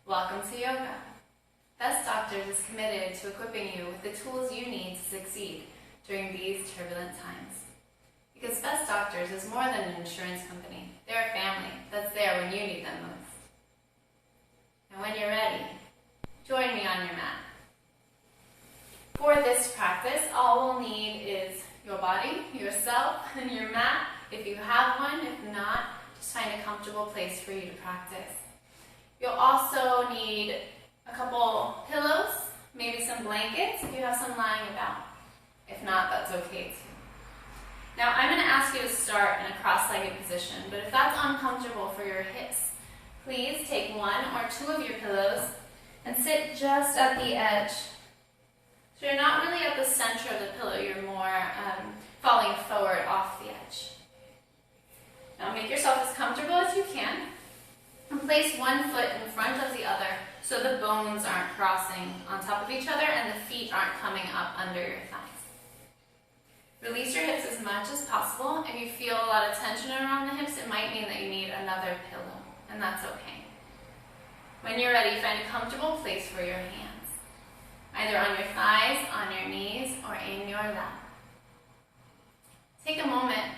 Welcome to yoga. Best Doctors is committed to equipping you with the tools you need to succeed during these turbulent times. Because Best Doctors is more than an insurance company. They're a family that's there when you need them most. And when you're ready, join me on your mat. For this practice, all we'll need is your body, yourself, and your mat, if you have one. If not, just find a comfortable place for you to practice. You'll also need a couple pillows, maybe some blankets if you have some lying about. If not, that's okay too. Now, I'm going to ask you to start in a cross-legged position, but if that's uncomfortable for your hips, please take one or two of your pillows and sit just at the edge. So you're not really at the center of the pillow, you're more falling forward off the edge. Now make yourself as comfortable as you can, and place one foot in front of the other so the bones aren't crossing on top of each other and the feet aren't coming up under your thighs. Release your hips as much as possible. If you feel a lot of tension around the hips, it might mean that you need another pillow, and that's okay. When you're ready, find a comfortable place for your hands, either on your thighs, on your knees, or in your lap. Take a moment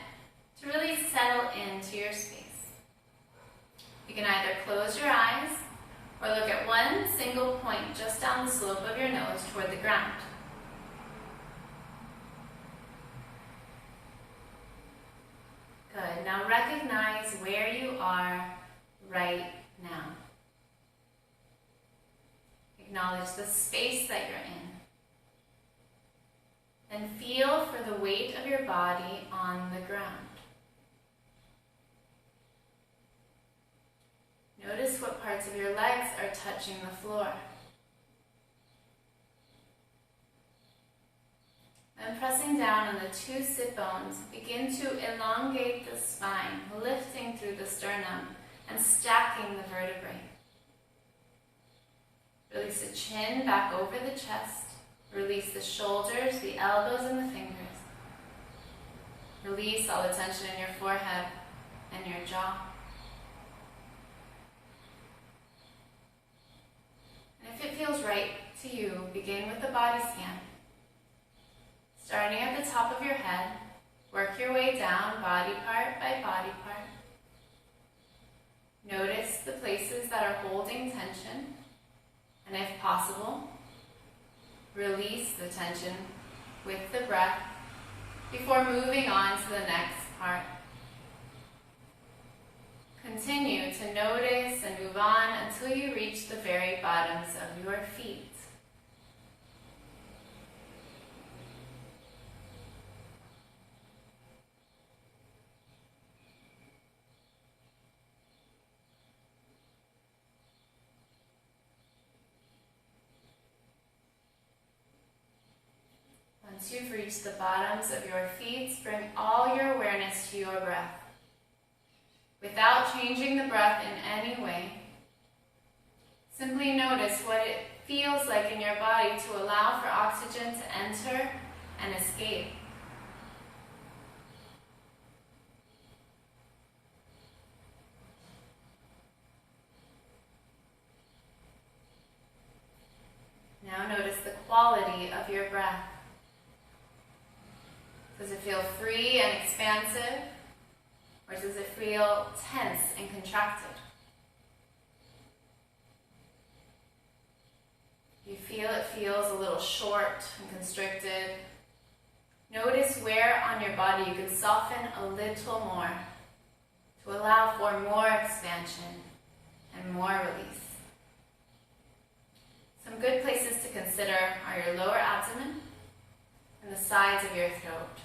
to really settle into your space. You can either close your eyes or look at one single point just down the slope of your nose toward the ground. Good. Now recognize where you are right now. Acknowledge the space that you're in. And feel for the weight of your body on the ground. Notice what parts of your legs are touching the floor. Then pressing down on the two sit bones, begin to elongate the spine, lifting through the sternum and stacking the vertebrae. Release the chin back over the chest. Release the shoulders, the elbows, and the fingers. Release all the tension in your forehead and your jaw. And if it feels right to you, begin with the body scan. Starting at the top of your head, work your way down body part by body part. Notice the places that are holding tension, and if possible, release the tension with the breath before moving on to the next part. Continue to notice and move on until you reach the very bottoms of your feet. Once you've reached the bottoms of your feet, bring all your awareness to your breath. Without changing the breath in any way, simply notice what it feels like in your body to allow for oxygen to enter and escape. Now notice the quality of your breath. Does it feel free and expansive? Or does it feel tense and contracted? You feel it feels a little short and constricted. Notice where on your body you can soften a little more to allow for more expansion and more release. Some good places to consider are your lower abdomen and the sides of your throat.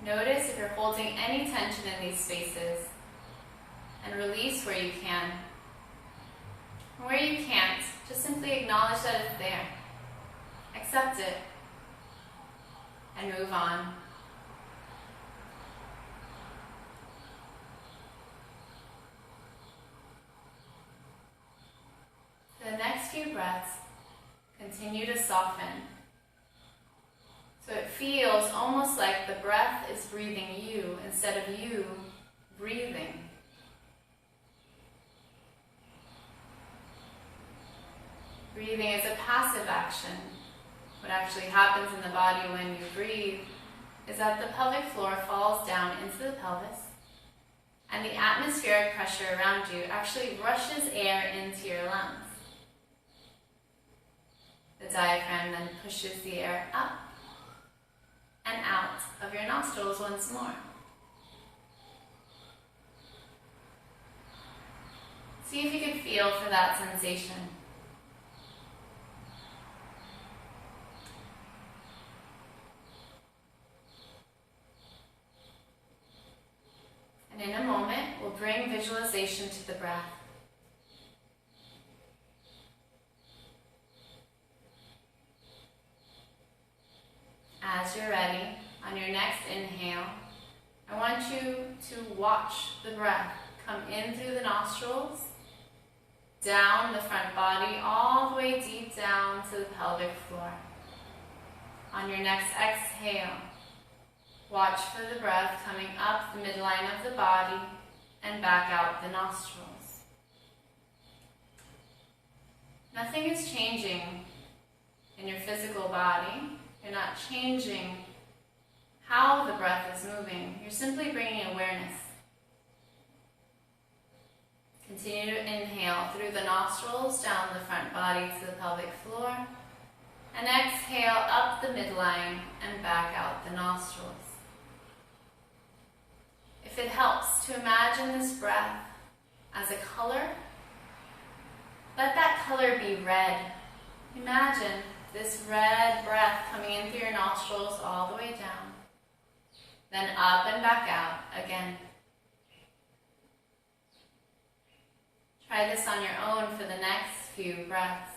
Notice if you're holding any tension in these spaces, and release where you can. And where you can't, just simply acknowledge that it's there. Accept it, and move on. For the next few breaths, continue to soften. So it feels almost like the breath is breathing you instead of you breathing. Breathing is a passive action. What actually happens in the body when you breathe is that the pelvic floor falls down into the pelvis, and the atmospheric pressure around you actually rushes air into your lungs. The diaphragm then pushes the air up and out of your nostrils once more. See if you can feel for that sensation. And in a moment, we'll bring visualization to the breath. As you're ready, on your next inhale, I want you to watch the breath come in through the nostrils, down the front body, all the way deep down to the pelvic floor. On your next exhale, watch for the breath coming up the midline of the body and back out the nostrils. Nothing is changing in your physical body. You're not changing how the breath is moving. You're simply bringing awareness. Continue to inhale through the nostrils, down the front body to the pelvic floor, and exhale up the midline and back out the nostrils. If it helps to imagine this breath as a color, let that color be red. Imagine this red breath coming in through your nostrils all the way down, then up and back out again. Try this on your own for the next few breaths.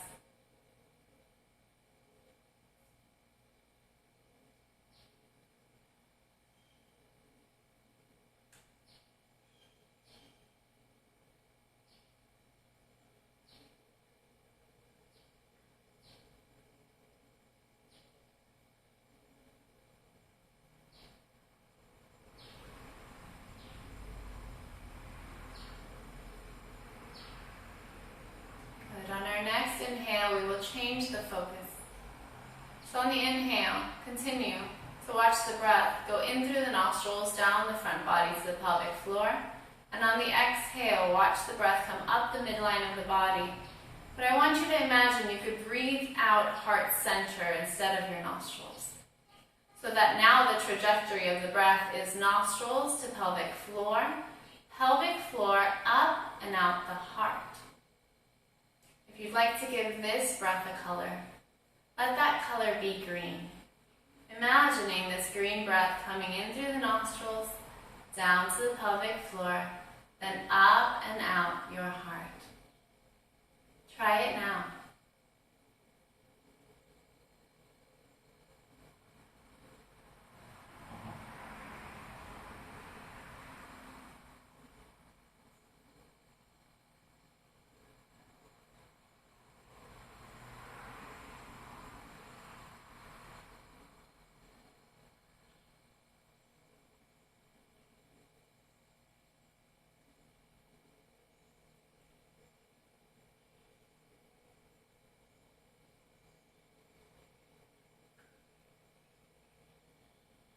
Inhale, we will change the focus. So on the inhale, continue to watch the breath go in through the nostrils, down the front body to the pelvic floor. And on the exhale, watch the breath come up the midline of the body. But I want you to imagine you could breathe out heart center instead of your nostrils. So that now the trajectory of the breath is nostrils to pelvic floor up and out the heart. If you'd like to give this breath a color, let that color be green. Imagining this green breath coming in through the nostrils, down to the pelvic floor, then up and out your heart. Try it now.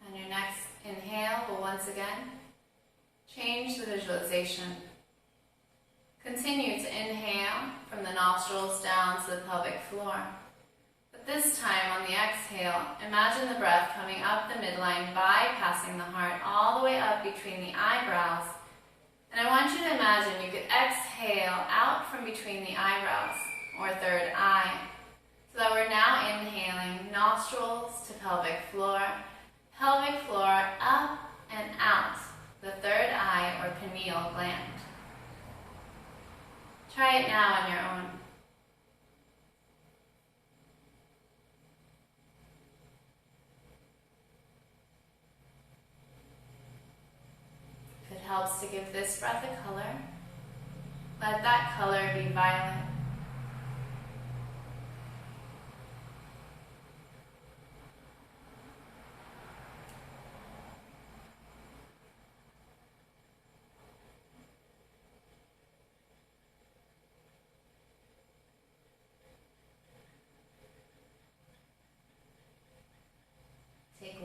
On your next inhale, we'll once again change the visualization. Continue to inhale from the nostrils down to the pelvic floor. But this time on the exhale, imagine the breath coming up the midline, bypassing the heart all the way up between the eyebrows. And I want you to imagine you could exhale out from between the eyebrows, or third eye. So that we're now inhaling nostrils to pelvic floor up and out the third eye or pineal gland. Try it now on your own. If it helps to give this breath a color, let that color be violet.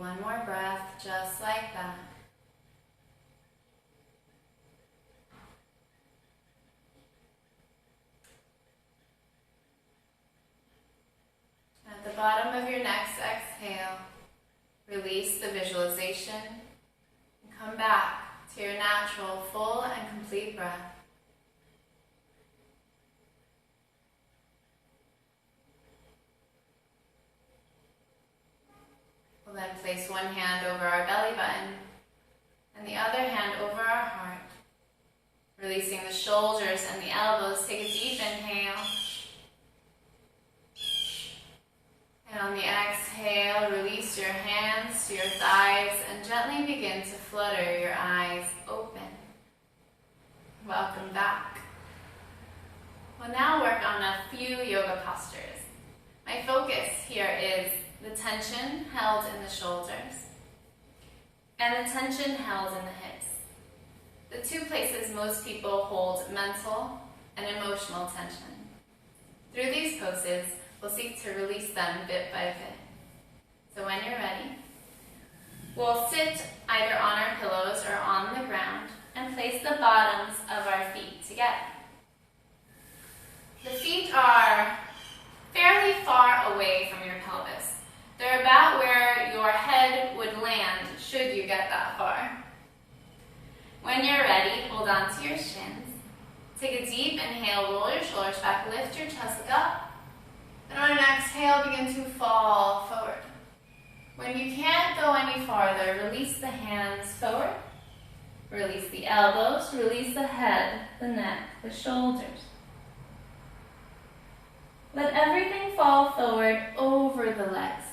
one more breath just like that. At the bottom of your next exhale, release the visualization and come back to your natural, full and complete breath. We'll then place one hand over our belly button and the other hand over our heart. Releasing the shoulders and the elbows, take a deep inhale. And on the exhale, release your hands to your thighs and gently begin to flutter your eyes open. Welcome back. We'll now work on a few yoga postures. My focus here is the tension held in the shoulders and the tension held in the hips. The two places most people hold mental and emotional tension. Through these poses, we'll seek to release them bit by bit. So when you're ready, we'll sit either on our pillows or on the ground and place the bottoms of our feet together. The feet are fairly far away from your pelvis. They're about where your head would land should you get that far. When you're ready, hold on to your shins. Take a deep inhale, roll your shoulders back, lift your chest up. And on an exhale, begin to fall forward. When you can't go any farther, release the hands forward. Release the elbows, release the head, the neck, the shoulders. Let everything fall forward over the legs.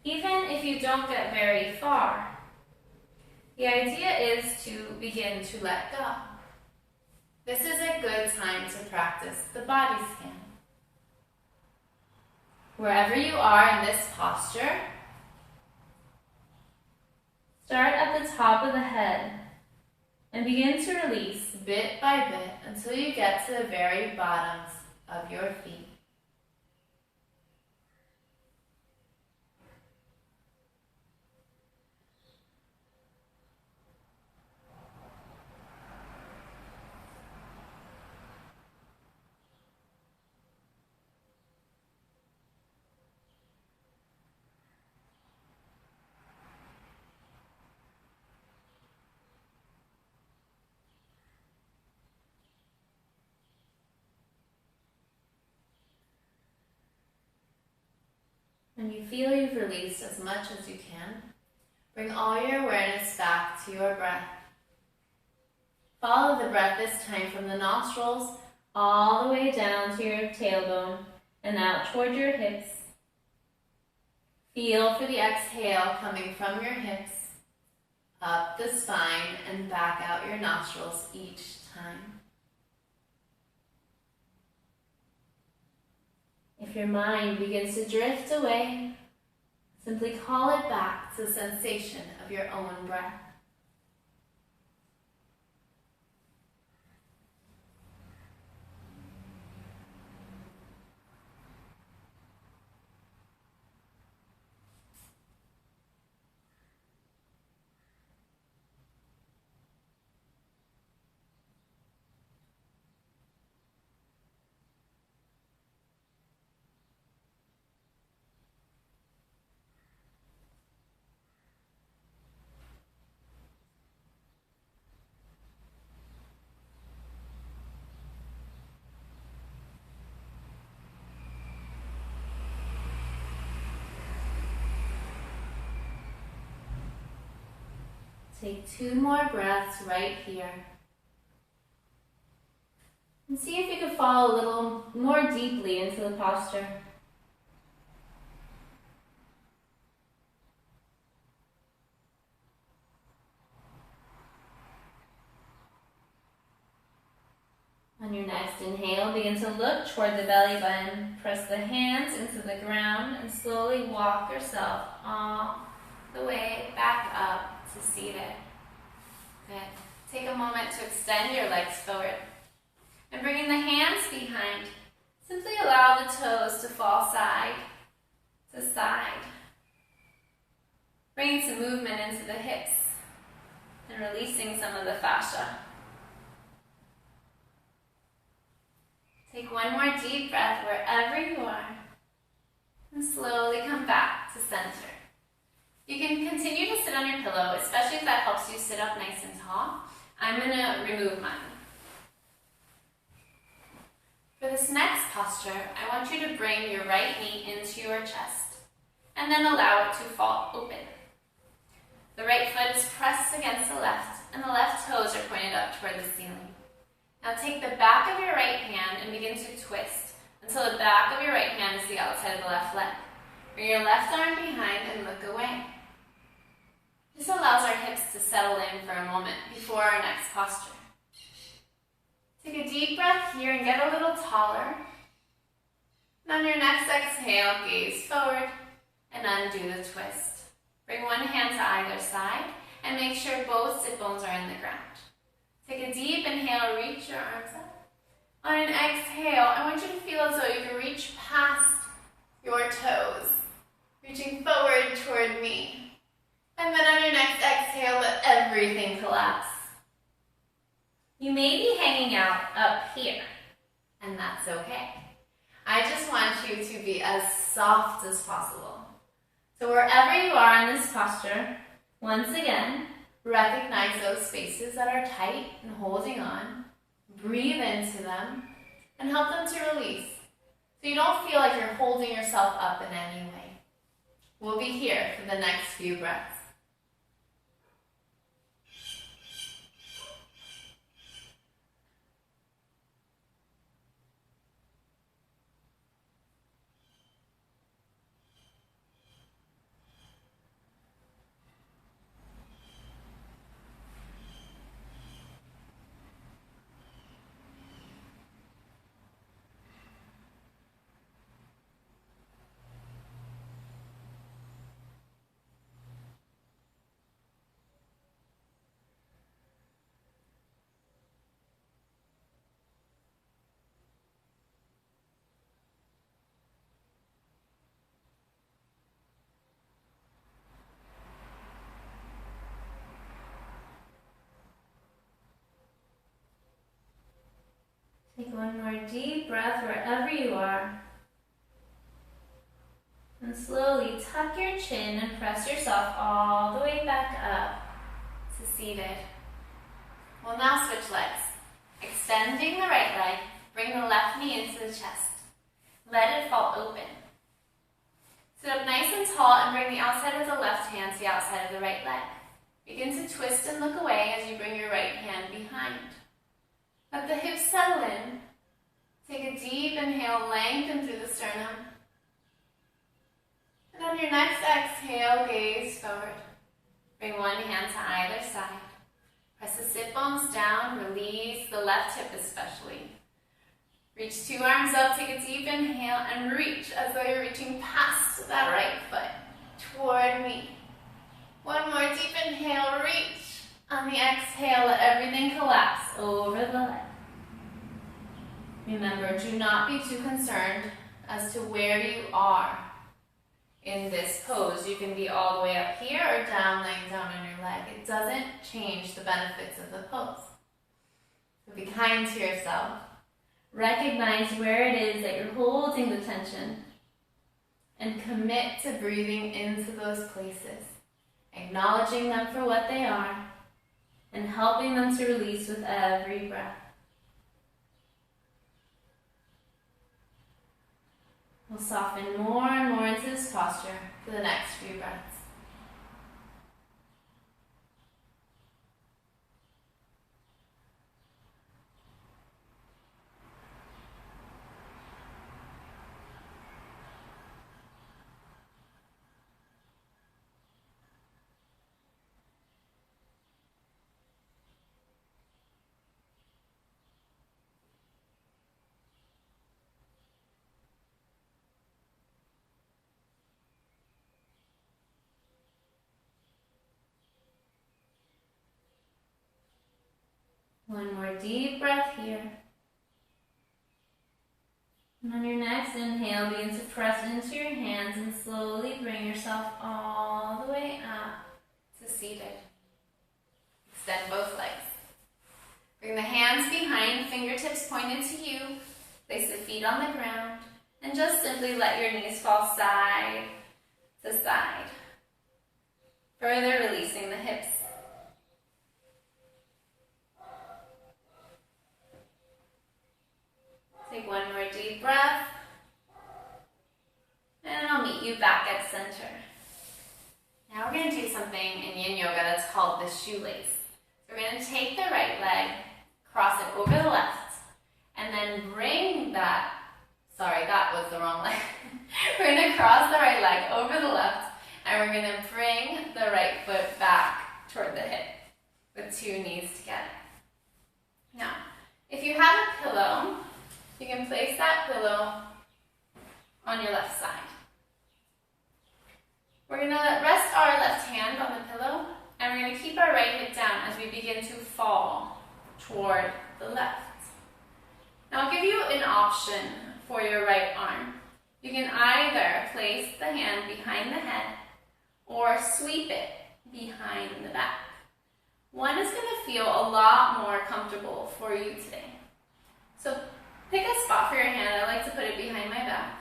Even if you don't get very far, the idea is to begin to let go. This is a good time to practice the body scan. Wherever you are in this posture, start at the top of the head and begin to release bit by bit until you get to the very bottoms of your feet. When you feel you've released as much as you can, bring all your awareness back to your breath. Follow the breath this time from the nostrils all the way down to your tailbone and out toward your hips. Feel for the exhale coming from your hips, up the spine and back out your nostrils each time. If your mind begins to drift away, simply call it back to the sensation of your own breath. Take 2 more breaths right here. And see if you can fall a little more deeply into the posture. On your next inhale, begin to look toward the belly button. Press the hands into the ground and slowly walk yourself all the way back up to seated. Good. Take a moment to extend your legs forward. And bringing the hands behind, simply allow the toes to fall side to side. bringing some movement into the hips and releasing some of the fascia. Take one more deep breath wherever you are and slowly come back to center. You can continue to sit on your pillow, especially if that helps you sit up nice and tall. I'm going to remove mine. For this next posture, I want you to bring your right knee into your chest and then allow it to fall open. The right foot is pressed against the left and the left toes are pointed up toward the ceiling. Now take the back of your right hand and begin to twist until the back of your right hand is the outside of the left leg. Bring your left arm behind and look away. This allows our hips to settle in for a moment before our next posture. Take a deep breath here and get a little taller. And on your next exhale, gaze forward and undo the twist. Bring one hand to either side and make sure both sit bones are in the ground. Take a deep inhale, reach your arms up. On an exhale, I want you to feel as though you can reach past your toes, reaching forward toward me. And then on your next exhale, let everything collapse. You may be hanging out up here, and that's okay. I just want you to be as soft as possible. So wherever you are in this posture, once again, recognize those spaces that are tight and holding on. Breathe into them and help them to release so you don't feel like you're holding yourself up in any way. We'll be here for the next few breaths. Take one more deep breath wherever you are. And slowly tuck your chin and press yourself all the way back up to seated. We'll now switch legs. Extending the right leg, bring the left knee into the chest. Let it fall open. Sit up nice and tall and bring the outside of the left hand to the outside of the right leg. Begin to twist and look away as you bring your right hand behind. Let the hips settle in. Take a deep inhale, lengthen through the sternum. And on your next exhale, gaze forward. Bring one hand to either side. Press the sit bones down, release the left hip especially. Reach two arms up, take a deep inhale, and reach as though you're reaching past that right foot toward me. One more deep inhale, reach. On the exhale, let everything collapse over the leg. Remember, do not be too concerned as to where you are in this pose. You can be all the way up here or down, laying down on your leg. It doesn't change the benefits of the pose. So be kind to yourself. Recognize where it is that you're holding the tension and commit to breathing into those places, acknowledging them for what they are, and helping them to release with every breath. We'll soften more and more into this posture for the next few breaths. One more deep breath here. And on your next inhale, begin to press into your hands and slowly bring yourself all the way up seated. Extend both legs. Bring the hands behind, fingertips pointed to you. Place the feet on the ground. And just simply let your knees fall side to side. Further releasing the hips. Take one more deep breath. And I'll meet you back at center. Now we're going to do something in yin yoga that's called the shoelace. So we're going to take the right leg, cross it over the left, and then bring that, sorry, that was the wrong leg. We're going to cross the right leg over the left, and we're going to bring the right foot back toward the hip with two knees together. Now, if you have a pillow, you can place that pillow on your left side. We're going to rest our left hand on the pillow, and we're going to keep our right hip down as we begin to fall toward the left. Now I'll give you an option for your right arm. You can either place the hand behind the head or sweep it behind the back. One is going to feel a lot more comfortable for you today. So pick a spot for your hand. I like to put it behind my back.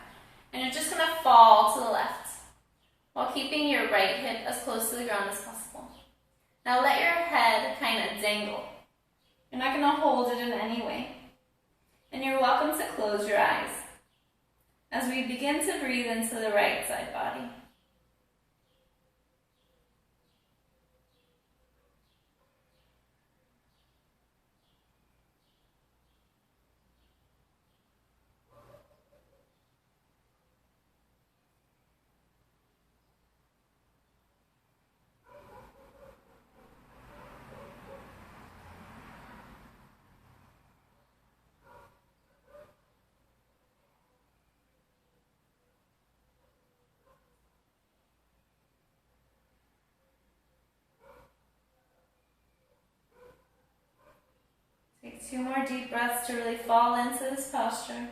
And you're just going to fall to the left while keeping your right hip as close to the ground as possible. Now let your head kind of dangle. You're not going to hold it in any way. And you're welcome to close your eyes as we begin to breathe into the right side body. Take 2 more deep breaths to really fall into this posture.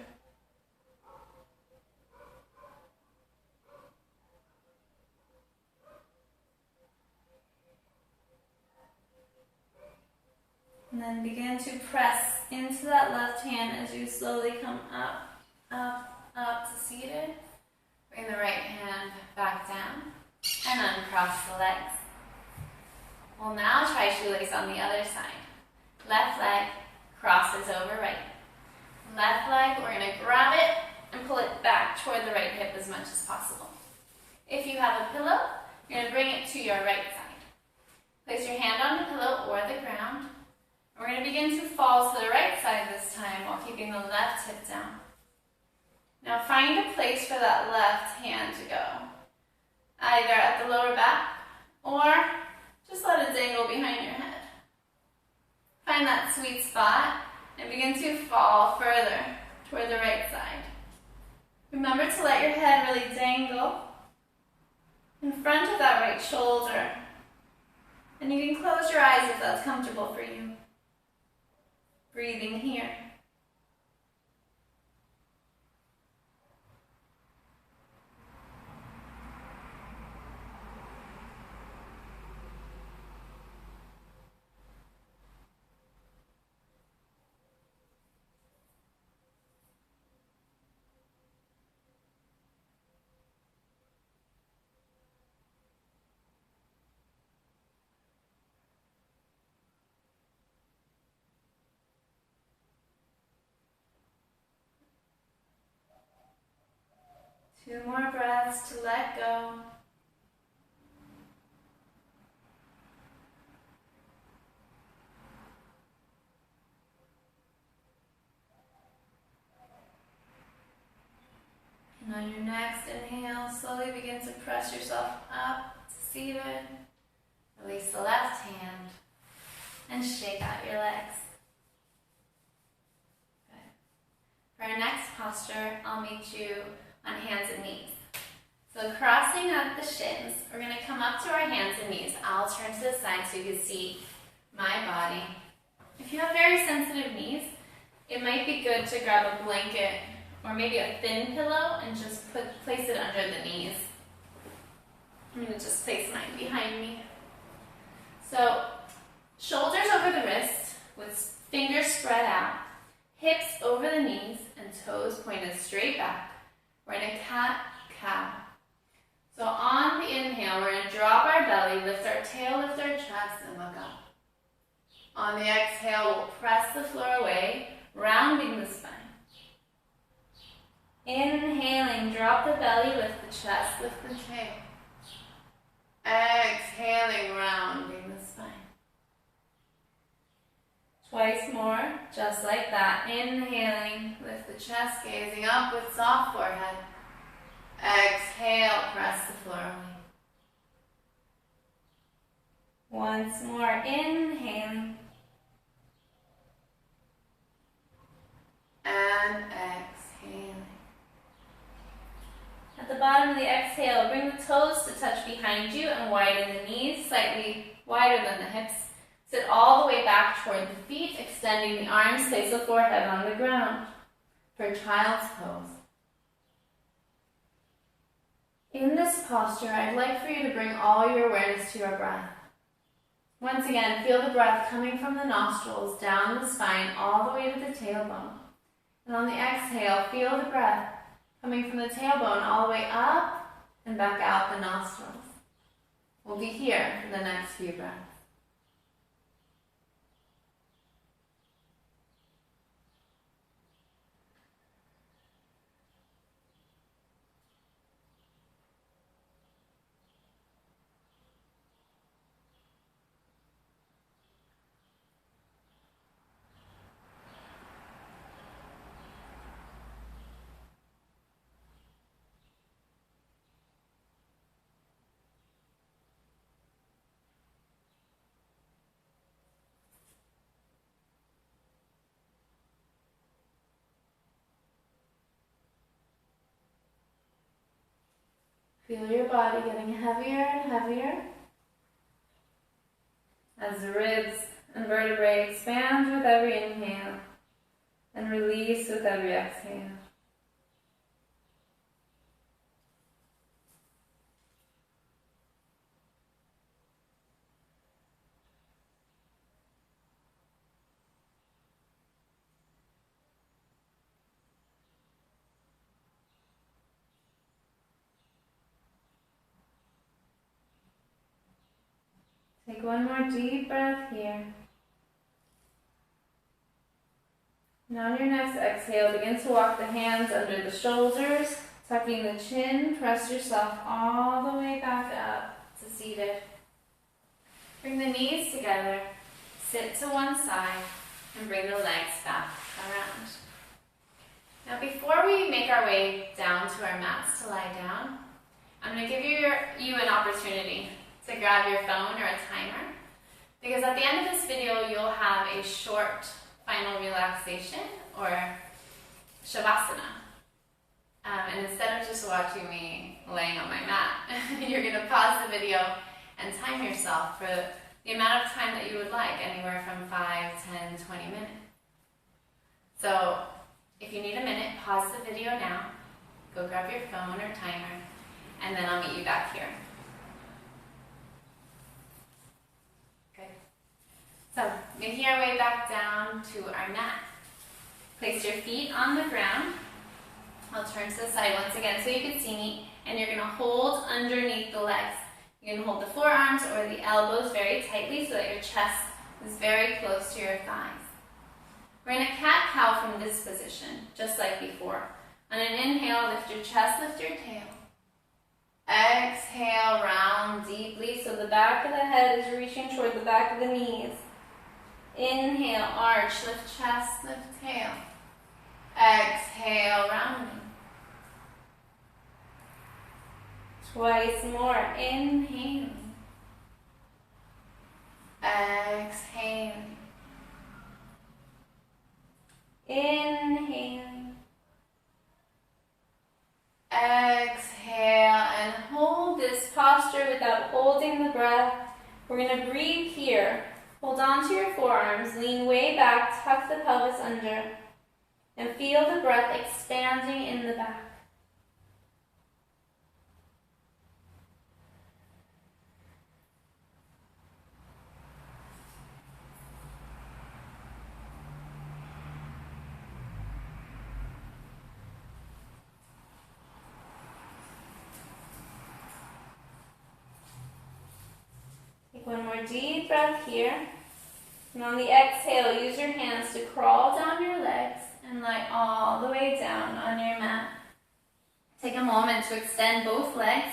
And then begin to press into that left hand as you slowly come up, up, up to seated. Bring the right hand back down and uncross the legs. We'll now try shoelace on the other side. Left leg crosses over right. Left leg, we're going to grab it and pull it back toward the right hip as much as possible. If you have a pillow, you're going to bring it to your right side. Place your hand on the pillow or the ground. And we're going to begin to fall to the right side this time while keeping the left hip down. Now find a place for that left hand to go. Either at the lower back or just let it dangle behind your head. Find that sweet spot and begin to fall further toward the right side. Remember to let your head really dangle in front of that right shoulder. And you can close your eyes if that's comfortable for you. Breathing here. Two more breaths to let go. And on your next inhale, slowly begin to press yourself up to seated. Release the left hand and shake out your legs. Good. For our next posture, I'll meet you on hands and knees. So crossing up the shins, we're going to come up to our hands and knees. I'll turn to the side so you can see my body. If you have very sensitive knees, it might be good to grab a blanket or maybe a thin pillow and just place it under the knees. I'm going to just place mine behind me. So, shoulders over the wrist with fingers spread out, hips over the knees, and toes pointed straight back. We're in a cat-cow. So on the inhale, we're going to drop our belly, lift our tail, lift our chest, and look up. On the exhale, we'll press the floor away, rounding the spine. Inhaling, drop the belly, lift the chest, lift the tail. Exhaling, rounding the spine. Twice more, just like that. Inhaling, lift the chest, gazing up with soft forehead. Exhale, press the floor away. Once more, inhaling. And exhaling. At the bottom of the exhale, bring the toes to touch behind you and widen the knees, slightly wider than the hips. Sit all the way back toward the feet, extending the arms, place the forehead on the ground for child's pose. In this posture, I'd like for you to bring all your awareness to your breath. Once again, feel the breath coming from the nostrils, down the spine, all the way to the tailbone. And on the exhale, feel the breath coming from the tailbone all the way up and back out the nostrils. We'll be here for the next few breaths. Feel your body getting heavier and heavier as the ribs and vertebrae expand with every inhale and release with every exhale. Take one more deep breath here. Now on your next exhale, begin to walk the hands under the shoulders, tucking the chin, press yourself all the way back up to seated. Bring the knees together, sit to one side, and bring the legs back around. Now before we make our way down to our mats to lie down, I'm going to give you an opportunity to grab your phone or a timer, because at the end of this video you'll have a short final relaxation or shavasana. And instead of just watching me laying on my mat, you're going to pause the video and time yourself for the amount of time that you would like, anywhere from 5, 10, 20 minutes. So if you need a minute, pause the video now, go grab your phone or timer, and then I'll meet you back here. So, making our way back down to our mat. Place your feet on the ground. I'll turn to the side once again so you can see me, and you're going to hold underneath the legs. You can hold the forearms or the elbows very tightly so that your chest is very close to your thighs. We're in a cat-cow from this position, just like before. On an inhale, lift your chest, lift your tail. Exhale, round deeply so the back of the head is reaching toward the back of the knees. Inhale, arch, lift chest, lift tail. Exhale, rounding. Twice more, inhaling. Exhaling. Inhaling. Exhale, and hold this posture without holding the breath. We're going to breathe here. Hold on to your forearms, lean way back, tuck the pelvis under, and feel the breath expanding in the back. one more deep breath here. And on the exhale, use your hands to crawl down your legs and lie all the way down on your mat. Take a moment to extend both legs.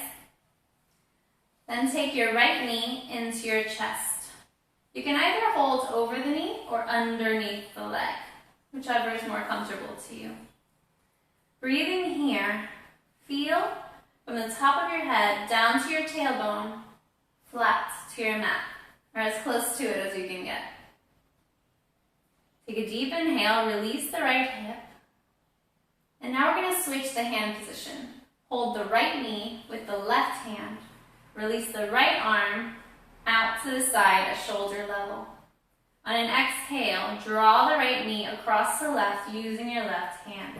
Then take your right knee into your chest. You can either hold over the knee or underneath the leg, whichever is more comfortable to you. Breathing here, feel from the top of your head down to your tailbone, flat to your mat, or as close to it as you can get. Take a deep inhale, release the right hip. And now we're going to switch the hand position. Hold the right knee with the left hand. Release the right arm out to the side at shoulder level. On an exhale, draw the right knee across the left using your left hand.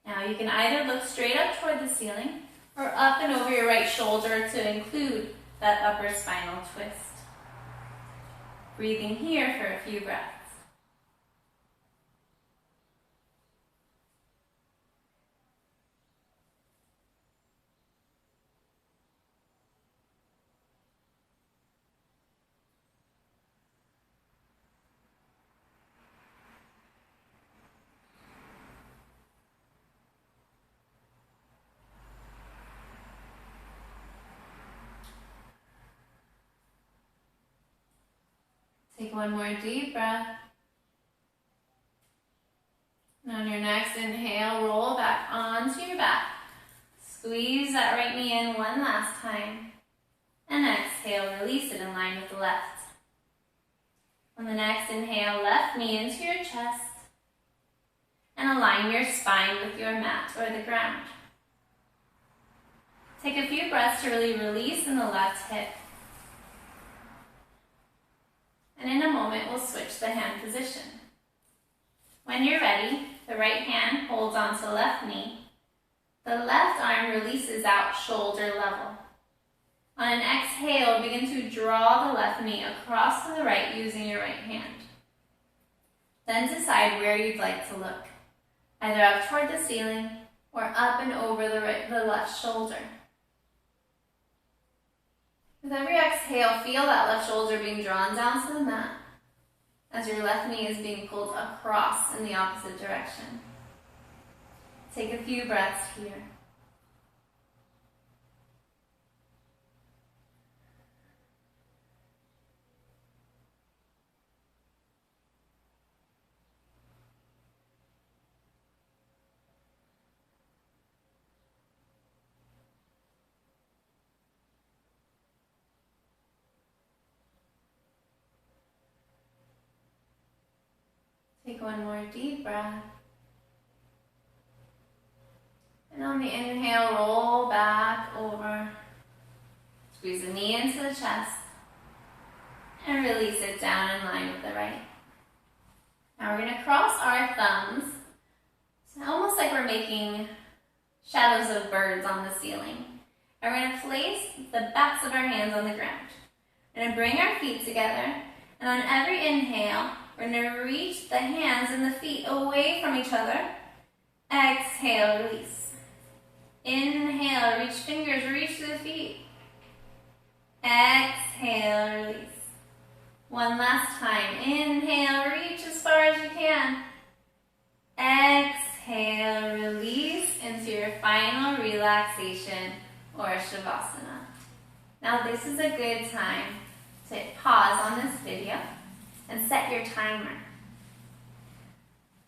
Now you can either look straight up toward the ceiling or up and over your right shoulder to include that upper spinal twist. Breathing here for a few breaths. Take one more deep breath. And on your next inhale, roll back onto your back. Squeeze that right knee in one last time. And exhale, release it in line with the left. On the next inhale, left knee into your chest. And align your spine with your mat or the ground. Take a few breaths to really release in the left hip. And in a moment, we'll switch the hand position. When you're ready, the right hand holds onto the left knee. The left arm releases out shoulder level. On an exhale, begin to draw the left knee across to the right using your right hand. Then decide where you'd like to look, either up toward the ceiling or up and over the left shoulder. With every exhale, feel that left shoulder being drawn down to the mat as your left knee is being pulled across in the opposite direction. Take a few breaths here. Take one more deep breath. And on the inhale, roll back over. Squeeze the knee into the chest. And release it down in line with the right. Now we're going to cross our thumbs. It's almost like we're making shadows of birds on the ceiling. And we're going to place the backs of our hands on the ground. We're going to bring our feet together. And on every inhale, we're going to reach the hands and the feet away from each other. Exhale, release. Inhale, reach fingers, reach the feet. Exhale, release. One last time. Inhale, reach as far as you can. Exhale, release into your final relaxation or Shavasana. Now this is a good time to hit pause on this video and set your timer.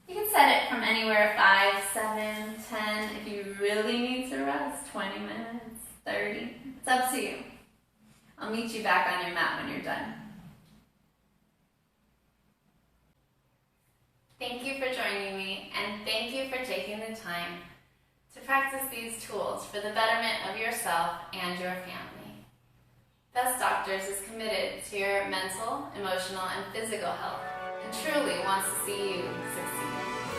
You can set it from anywhere 5, 7, 10. If you really need to rest, 20 minutes, 30. It's up to you. I'll meet you back on your mat when you're done. Thank you for joining me, and thank you for taking the time to practice these tools for the betterment of yourself and your family. Best Doctors is committed to your mental, emotional, and physical health and truly wants to see you succeed.